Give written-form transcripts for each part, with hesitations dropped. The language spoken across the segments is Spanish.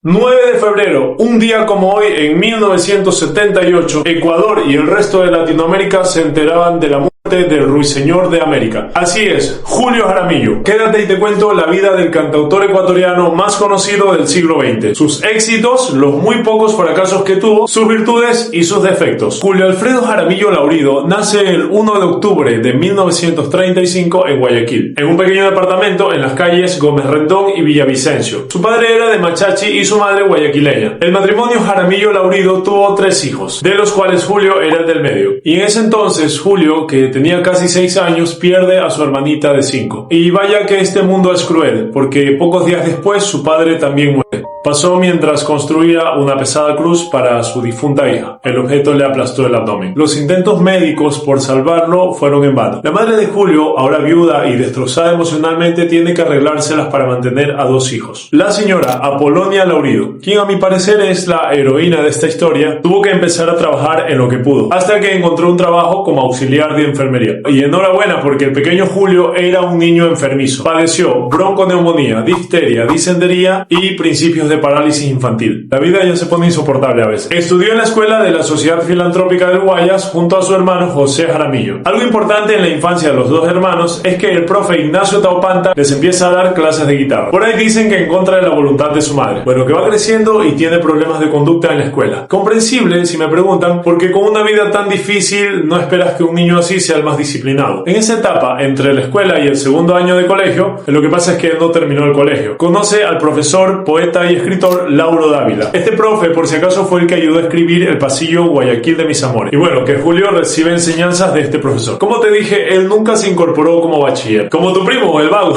9 de febrero, un día como hoy, en 1978, Ecuador y el resto de Latinoamérica se enteraban de la muerte del ruiseñor de América. Así es, Julio Jaramillo. Quédate y te cuento la vida del cantautor ecuatoriano más conocido del siglo XX. Sus éxitos, los muy pocos fracasos que tuvo, sus virtudes y sus defectos. Julio Alfredo Jaramillo Laurido nace el 1 de octubre de 1935 en Guayaquil, en un pequeño departamento en las calles Gómez Rendón y Villavicencio. Su padre era de Machachi y su madre guayaquileña. El matrimonio Jaramillo Laurido tuvo 3 hijos, de los cuales Julio era el del medio. Y en ese entonces, Julio, que tenía casi 6 años, pierde a su hermanita de 5. Y vaya que este mundo es cruel, porque pocos días después su padre también muere. Pasó mientras construía una pesada cruz para su difunta hija. El objeto le aplastó el abdomen. Los intentos médicos por salvarlo fueron en vano. La madre de Julio, ahora viuda y destrozada emocionalmente, tiene que arreglárselas para mantener a 2 hijos. La señora Apolonia Laurido, quien a mi parecer es la heroína de esta historia, tuvo que empezar a trabajar en lo que pudo, hasta que encontró un trabajo como auxiliar de enfermería. Y enhorabuena, porque el pequeño Julio era un niño enfermizo. Padeció bronconeumonía, difteria, disentería y principios de parálisis infantil. La vida ya se pone insoportable a veces. Estudió en la escuela de la Sociedad Filantrópica del Guayas junto a su hermano José Jaramillo. Algo importante en la infancia de los 2 hermanos es que el profe Ignacio Taupanta les empieza a dar clases de guitarra. Por ahí dicen que en contra de la voluntad de su madre. Bueno, que va creciendo y tiene problemas de conducta en la escuela. Comprensible, si me preguntan, porque con una vida tan difícil no esperas que un niño así sea el más disciplinado. En esa etapa, entre la escuela y el segundo año de colegio, lo que pasa es que él no terminó el colegio. Conoce al profesor, poeta y escritor Lauro Dávila. Este profe, por si acaso, fue el que ayudó a escribir El pasillo Guayaquil de mis amores. Y bueno, que Julio recibe enseñanzas de este profesor. Como te dije, él nunca se incorporó como bachiller. Como tu primo, el vago.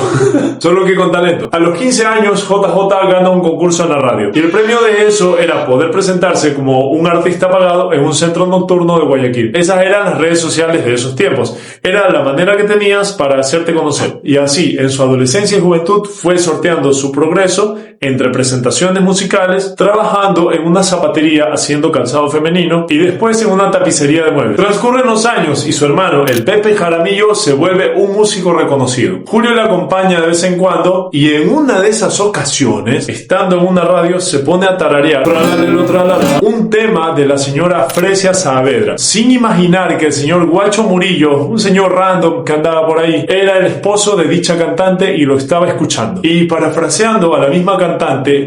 Solo que con talento. A los 15 años, JJ gana un concurso en la radio. Y el premio de eso era poder presentarse como un artista pagado en un centro nocturno de Guayaquil. Esas eran las redes sociales de esos tiempos. Era la manera que tenías para hacerte conocer. Y así, en su adolescencia y juventud, fue sorteando su progreso entre presentaciones musicales, trabajando en una zapatería haciendo calzado femenino y después en una tapicería de muebles. Transcurren los años y su hermano, el Pepe Jaramillo, se vuelve un músico reconocido. Julio le acompaña de vez en cuando y en una de esas ocasiones, estando en una radio, se pone a tararear un tema de la señora Fresia Saavedra, sin imaginar que el señor Guacho Murillo, un señor random que andaba por ahí, era el esposo de dicha cantante y lo estaba escuchando. Y parafraseando a la misma cantante,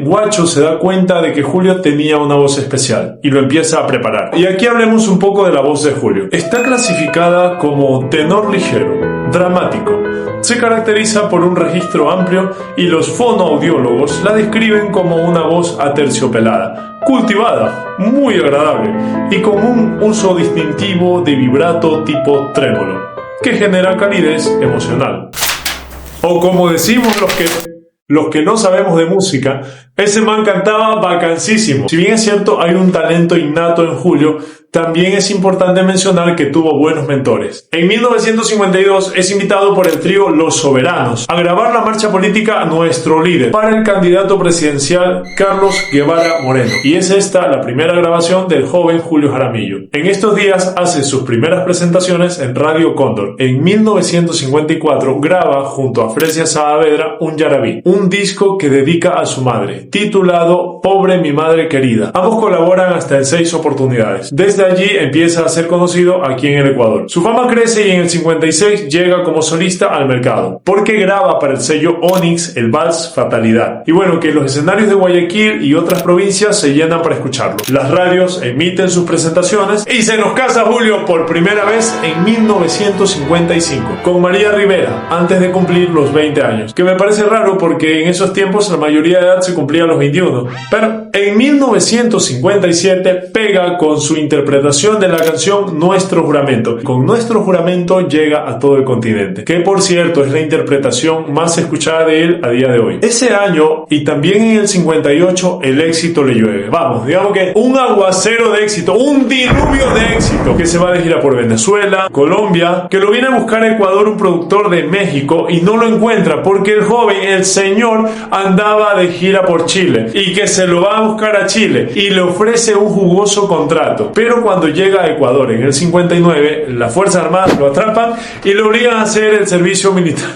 Guacho se da cuenta de que Julio tenía una voz especial y lo empieza a preparar. Y aquí hablemos un poco de la voz de Julio. Está clasificada como tenor ligero, dramático. Se caracteriza por un registro amplio y los fonoaudiólogos la describen como una voz aterciopelada, cultivada, muy agradable y con un uso distintivo de vibrato tipo trémolo, que genera calidez emocional. O como decimos los que no sabemos de música, ese man cantaba vacancísimo. Si bien es cierto, hay un talento innato en Julio, también es importante mencionar que tuvo buenos mentores. En 1952 es invitado por el trío Los Soberanos a grabar la marcha política Nuestro Líder para el candidato presidencial Carlos Guevara Moreno. Y es esta la primera grabación del joven Julio Jaramillo. En estos días hace sus primeras presentaciones en Radio Cóndor. En 1954 graba junto a Fresia Saavedra un Yarabí, un disco que dedica a su madre, titulado Pobre mi madre querida. Ambos colaboran hasta en 6 oportunidades. Desde allí empieza a ser conocido aquí en el Ecuador. Su fama crece y en el 56 llega como solista al mercado, porque graba para el sello Onyx el vals Fatalidad. Y bueno, que los escenarios de Guayaquil y otras provincias se llenan para escucharlo. Las radios emiten sus presentaciones y se nos casa Julio por primera vez en 1955 con María Rivera, antes de cumplir los 20 años. Que me parece raro porque en esos tiempos la mayoría de edad se cumplía a los 21. Pero en 1957 pega con su interpretación de la canción Nuestro Juramento. Con Nuestro Juramento llega a todo el continente, que por cierto es la interpretación más escuchada de él a día de hoy. Ese año y también en el 58 el éxito le llueve. Vamos, digamos que un aguacero de éxito, un diluvio de éxito, que se va de gira por Venezuela, Colombia, que lo viene a buscar a Ecuador un productor de México y no lo encuentra porque el joven, el señor, andaba de gira por Chile y que se lo va a buscar a Chile y le ofrece un jugoso contrato. Pero cuando llega a Ecuador en el 59, las Fuerzas Armadas lo atrapan y lo obligan a hacer el servicio militar.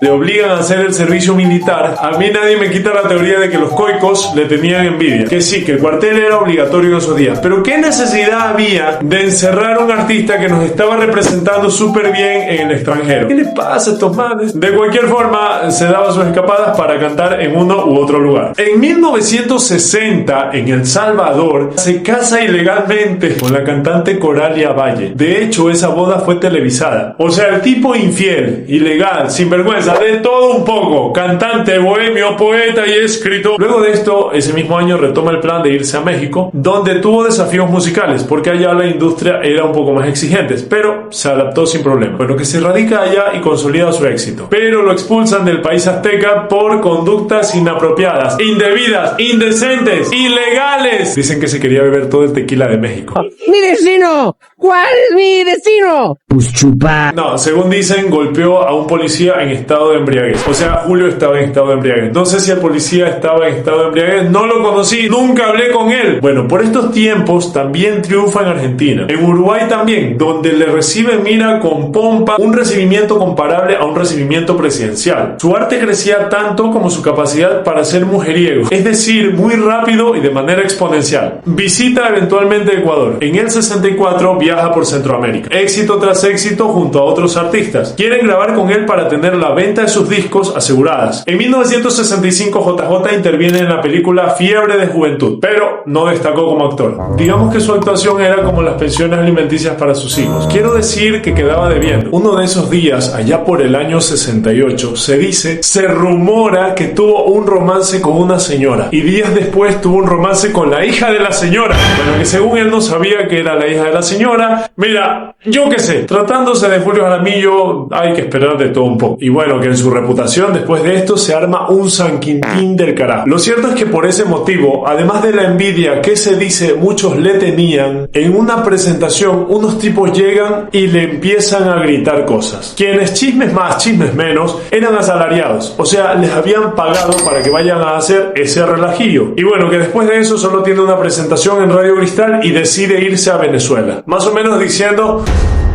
le obligan a hacer el servicio militar, a mí nadie me quita la teoría de que los coicos le tenían envidia. Que sí, que el cuartel era obligatorio en esos días, pero ¿qué necesidad había de encerrar a un artista que nos estaba representando súper bien en el extranjero? ¿Qué les pasa a estos manes? De cualquier forma, se daba sus escapadas para cantar en uno u otro lugar. En 1960, en El Salvador, se casa ilegalmente con la cantante Coralia Valle. De hecho, esa boda fue televisada. O sea, el tipo infiel, ilegal, sinvergüenza, de todo un poco, cantante, bohemio, poeta y escritor. Luego de esto, ese mismo año retoma el plan de irse a México, donde tuvo desafíos musicales, porque allá la industria era un poco más exigente, pero se adaptó sin problema. Bueno, que se radica allá y consolida su éxito. Pero lo expulsan del país azteca por conductas inapropiadas, indebidas, indecentes, ilegales. Dicen que se quería beber todo el tequila de México. ¡Mi destino! ¿Cuál es mi destino? Pues chupa. No, según dicen, golpeó a un policía en estado de embriaguez. O sea, Julio estaba en estado de embriaguez. No sé si el policía estaba en estado de embriaguez, no lo conocí, nunca hablé con él. Bueno, por estos tiempos también triunfa en Argentina. En Uruguay también, donde le reciben, mira, con pompa, un recibimiento comparable a un recibimiento presidencial. Su arte crecía tanto como su capacidad para ser mujeriego, es decir, muy rápido y de manera exponencial. Visita eventualmente Ecuador. En el 64 viaja por Centroamérica. Éxito tras éxito junto a otros artistas. Quieren grabar con él para tener la venta de sus discos aseguradas. En 1965 JJ interviene en la película Fiebre de Juventud, pero no destacó como actor. Digamos que su actuación era como las pensiones alimenticias para sus hijos. Quiero decir que quedaba debiendo. Uno de esos días, allá por el año 68, se rumora que tuvo un romance con una señora y días después tuvo un romance con la hija de la señora. Bueno, que según él no sabía que era la hija de la señora. Mira, yo qué sé, tratándose de Julio Jaramillo hay que esperar de todo un poco. Y bueno, que en su reputación después de esto se arma un San Quintín del carajo. Lo cierto es que por ese motivo, además de la envidia que se dice muchos le tenían, en una presentación unos tipos llegan y le empiezan a gritar cosas. Quienes chismes más, chismes menos, eran asalariados. O sea, les habían pagado para que vayan a hacer ese relajillo. Y bueno, que después de eso solo tiene una presentación en Radio Cristal y decide irse a Venezuela. Más o menos diciendo: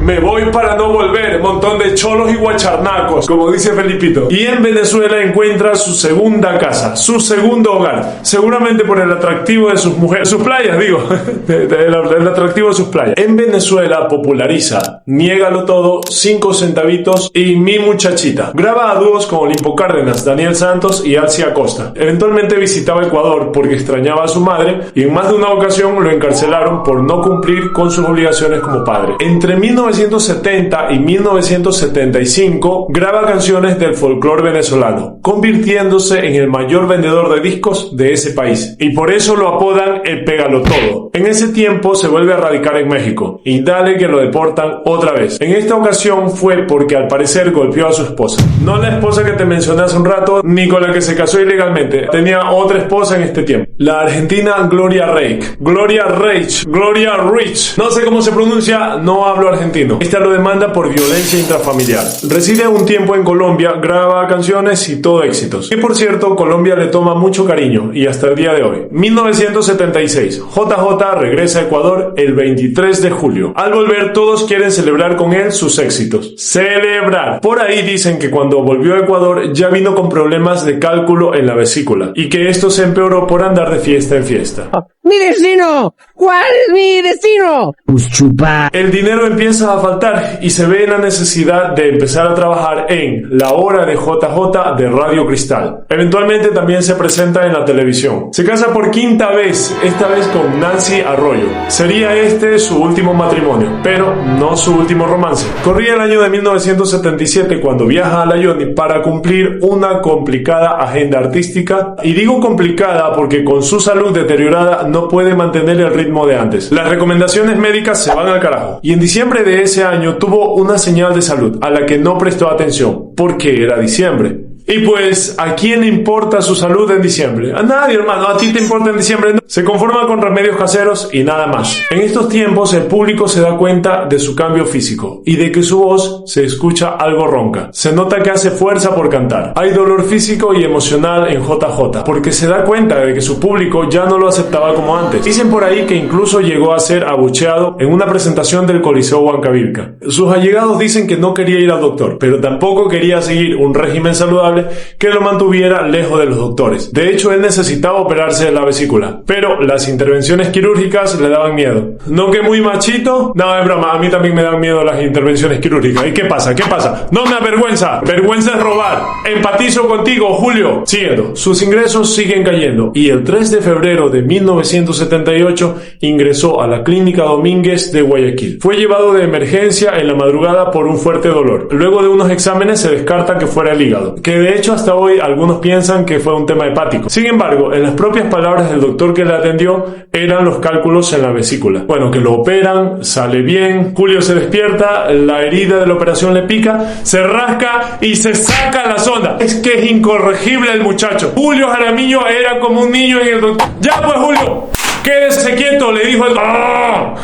me voy para no volver, montón de cholos y guacharnacos, como dice Felipito. Y en Venezuela encuentra su segunda casa, su segundo hogar, seguramente por el atractivo de sus mujeres, sus playas, digo, el atractivo de sus playas. En Venezuela populariza Niégalo Todo, 5 centavitos y Mi Muchachita. Graba a dúos con Olimpo Cárdenas, Daniel Santos y Alcia Acosta. Eventualmente visitaba Ecuador porque extrañaba a su madre y en más de una ocasión lo encarcelaron por no cumplir con sus obligaciones como padre. Entre 1970 y 1975 graba canciones del folclore venezolano, convirtiéndose en el mayor vendedor de discos de ese país. Y por eso lo apodan el Pégalo Todo. En ese tiempo se vuelve a radicar en México y dale que lo deportan otra vez. En esta ocasión fue porque al parecer golpeó a su esposa. No la esposa que te mencioné hace un rato, ni con la que se casó ilegalmente. Tenía otra esposa en este tiempo. La argentina Gloria Reich. Gloria Reich. Gloria Rich. No sé cómo se pronuncia, no hablo argentino. Esta lo demanda por violencia intrafamiliar. Reside un tiempo en Colombia, graba canciones y todo éxitos. Y por cierto, Colombia le toma mucho cariño y hasta el día de hoy. 1976. JJ regresa a Ecuador el 23 de julio. Al volver, todos quieren celebrar con él sus éxitos. Celebrar. Por ahí dicen que cuando volvió a Ecuador ya vino con problemas de cálculo en la vesícula y que esto se empeoró por andar de fiesta en fiesta. ¡Mi destino! ¿Cuál es mi destino? Pues chupa. El dinero empieza a faltar y se ve la necesidad de empezar a trabajar en La Hora de JJ de Radio Cristal. Eventualmente también se presenta en la televisión. Se casa por quinta vez, esta vez con Nancy Arroyo. Sería este su último matrimonio, pero no su último romance. Corría el año de 1977 cuando viaja a la Yoni para cumplir una complicada agenda artística. Y digo complicada porque con su salud deteriorada no puede mantener el ritmo de antes. Las recomendaciones médicas se van al carajo. Y en diciembre de ese año tuvo una señal de salud a la que no prestó atención porque era diciembre. Y pues, ¿a quién le importa su salud en diciembre? A nadie, hermano. ¿A ti te importa en diciembre? No. Se conforma con remedios caseros y nada más. En estos tiempos, el público se da cuenta de su cambio físico y de que su voz se escucha algo ronca. Se nota que hace fuerza por cantar. Hay dolor físico y emocional en JJ, porque se da cuenta de que su público ya no lo aceptaba como antes. Dicen por ahí que incluso llegó a ser abucheado en una presentación del Coliseo Huancavilca. Sus allegados dicen que no quería ir al doctor, pero tampoco quería seguir un régimen saludable que lo mantuviera lejos de los doctores. De hecho, él necesitaba operarse de la vesícula, pero las intervenciones quirúrgicas le daban miedo. ¿No que muy machito? No, es broma, a mí también me dan miedo las intervenciones quirúrgicas. ¿Y qué pasa? ¿Qué pasa? No me avergüenza. Vergüenza es robar. Empatizo contigo, Julio. Siguiendo, sus ingresos siguen cayendo y el 3 de febrero de 1978 ingresó a la Clínica Domínguez de Guayaquil. Fue llevado de emergencia en la madrugada por un fuerte dolor. Luego de unos exámenes se descarta que fuera el hígado, que de hecho hasta hoy algunos piensan que fue un tema hepático. Sin embargo, en las propias palabras del doctor que le atendió, eran los cálculos en la vesícula. Bueno, que lo operan, sale bien, Julio se despierta, la herida de la operación le pica, se rasca y se saca la sonda. Es que es incorregible el muchacho. Julio Jaramillo era como un niño en el doctor. ¡Ya pues, Julio! ¡Quédese quieto!, le dijo el doctor. ¡Ah!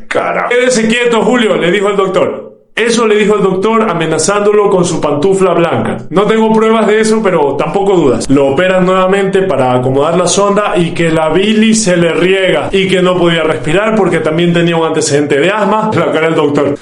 ¡Carajo! ¡Quédese quieto, Julio!, le dijo el doctor. Eso le dijo el doctor amenazándolo con su pantufla blanca. No tengo pruebas de eso, pero tampoco dudas. Lo operan nuevamente para acomodar la sonda y que la bilis se le riega y que no podía respirar porque también tenía un antecedente de asma. La cara del doctor.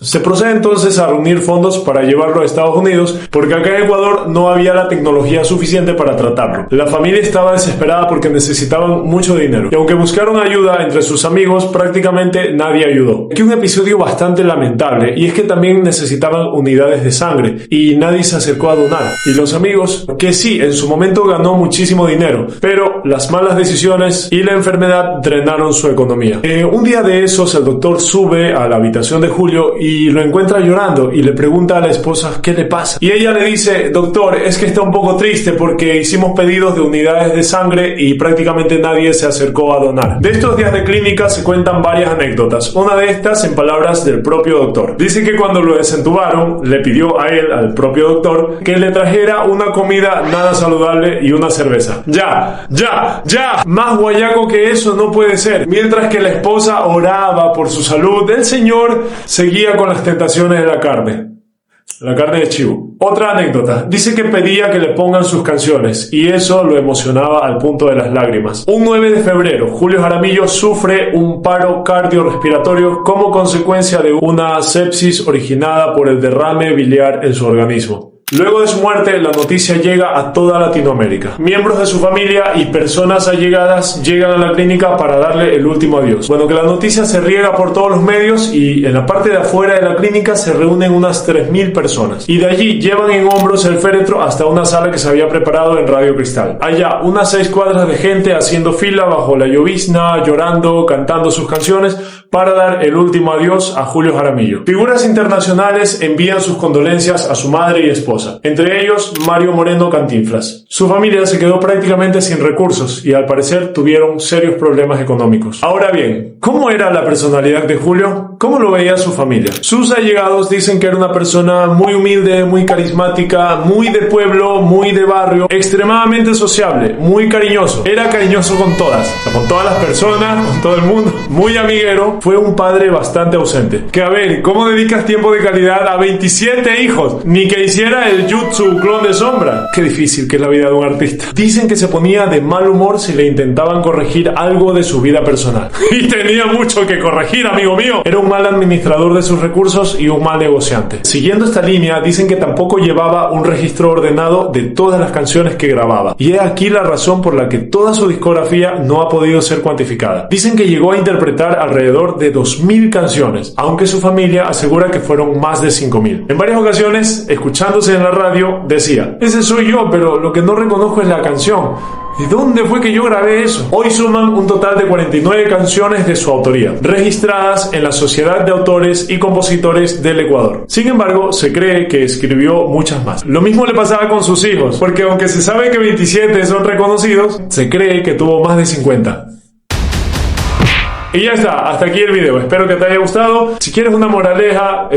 Se procede entonces a reunir fondos para llevarlo a Estados Unidos porque acá en Ecuador no había la tecnología suficiente para tratarlo. La familia estaba desesperada porque necesitaban mucho dinero y aunque buscaron ayuda entre sus amigos, prácticamente nadie ayudó. Aquí un episodio bastante lamentable y es que también necesitaban unidades de sangre y nadie se acercó a donar. Y los amigos, que sí, en su momento ganó muchísimo dinero, pero las malas decisiones y la enfermedad drenaron su economía. Un día de esos el doctor sube a la habitación de Julio y lo encuentra llorando y le pregunta a la esposa qué le pasa. Y ella le dice: doctor, es que está un poco triste porque hicimos pedidos de unidades de sangre y prácticamente nadie se acercó a donar. De estos días de clínica se cuentan varias anécdotas. Una de estas en palabras del propio doctor. Dice que cuando lo desentubaron le pidió a él, al propio doctor, que le trajera una comida nada saludable y una cerveza. Ya, más guayaco que eso no puede ser. Mientras que la esposa oraba por su salud, el señor seguía con las tentaciones de la carne de chivo. Otra anécdota, dice que pedía que le pongan sus canciones y eso lo emocionaba al punto de las lágrimas. Un 9 de febrero, Julio Jaramillo sufre un paro cardiorrespiratorio como consecuencia de una sepsis originada por el derrame biliar en su organismo. Luego de su muerte, la noticia llega a toda Latinoamérica. Miembros de su familia y personas allegadas llegan a la clínica para darle el último adiós. Bueno, que la noticia se riega por todos los medios y en la parte de afuera de la clínica se reúnen unas 3.000 personas. Y de allí llevan en hombros el féretro hasta una sala que se había preparado en Radio Cristal. Allá, unas 6 cuadras de gente haciendo fila bajo la llovizna, llorando, cantando sus canciones para dar el último adiós a Julio Jaramillo. Figuras internacionales envían sus condolencias a su madre y esposa, entre ellos Mario Moreno Cantinflas. Su familia se quedó prácticamente sin recursos y al parecer tuvieron serios problemas económicos. Ahora bien, ¿cómo era la personalidad de Julio? ¿Cómo lo veía su familia? Sus allegados dicen que era una persona muy humilde, muy carismática, muy de pueblo, muy de barrio, extremadamente sociable, muy cariñoso. Era cariñoso con todas las personas, con todo el mundo, muy amiguero. Fue un padre bastante ausente. Que a ver, ¿cómo dedicas tiempo de calidad a 27 hijos? Ni que hiciera el Jutsu clon de sombra. Qué difícil que es la vida de un artista. Dicen que se ponía de mal humor si le intentaban corregir algo de su vida personal. Y tenía mucho que corregir, amigo mío. Era un mal administrador de sus recursos y un mal negociante. Siguiendo esta línea, dicen que tampoco llevaba un registro ordenado de todas las canciones que grababa. Y es aquí la razón por la que toda su discografía no ha podido ser cuantificada. Dicen que llegó a interpretar alrededor de 2.000 canciones, aunque su familia asegura que fueron más de 5.000. En varias ocasiones, escuchándose en la radio, decía: ese soy yo, pero lo que no reconozco es la canción. ¿De dónde fue que yo grabé eso? Hoy suman un total de 49 canciones de su autoría, registradas en la Sociedad de Autores y Compositores del Ecuador. Sin embargo, se cree que escribió muchas más. Lo mismo le pasaba con sus hijos, porque aunque se sabe que 27 son reconocidos, se cree que tuvo más de 50. Y ya está, hasta aquí el video. Espero que te haya gustado. Si quieres una moraleja,